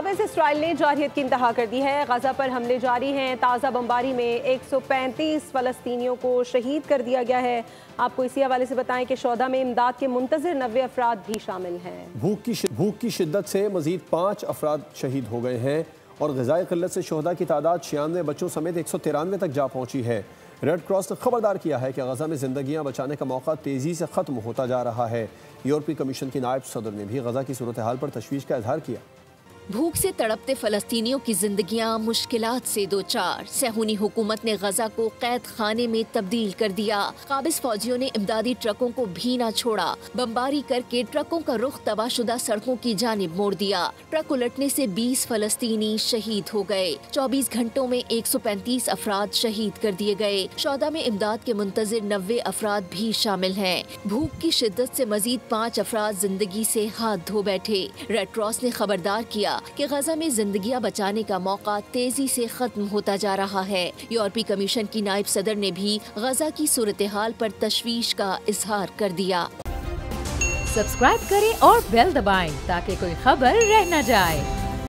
अब इसराइल ने जारहियत की इंतहा कर दी है। गजा पर हमले जारी हैं। ताज़ा बमबारी में 135 फ़लस्तीनियों को शहीद कर दिया गया है। आपको इसी हवाले से बताएं कि शोधा में इमदाद के मुंतज़िर 90 अफराद भी शामिल हैं। भूख की शिद्दत से मजीद 5 अफराद शहीद हो गए हैं और ग़िज़ाई क़िल्लत से शोहदा की तादाद 96 बच्चों समेत 193 तक जा पहुँची है। रेड क्रॉस ने खबरदार किया है कि गजा में जिंदगियां बचाने का मौका तेज़ी से ख़त्म होता जा रहा है। यूरोपीय कमीशन की नायब सदर ने भी गजा की सूरत हाल पर तशवीश का इजहार किया। भूख से तड़पते फलस्तीनियों की जिंदगियां मुश्किलात से दो चार। सहूनी हुकूमत ने गजा को कैद खाने में तब्दील कर दिया। काबिज फौजियों ने इमदादी ट्रकों को भी न छोड़ा। बमबारी करके ट्रकों का रुख तबाहशुदा सड़कों की जानिब मोड़ दिया। ट्रक उलटने से 20 फलस्तीनी शहीद हो गए। 24 घंटों में 135 अफराद शहीद कर दिए गए। शोधा में इमदाद के मुंतज़िर 90 अफराद भी शामिल हैं। भूख की शिद्दत से मजीद 5 अफराद जिंदगी से हाथ धो बैठे। रेड क्रॉस ने खबरदार किया कि गजा में जिंदगियां बचाने का मौका तेजी से खत्म होता जा रहा है। यूरोपीय कमीशन की नायब सदर ने भी गजा की सूरत हाल पर तशवीश का इजहार कर दिया। सब्सक्राइब करें और बेल दबाएं ताकि कोई खबर रह न जाए।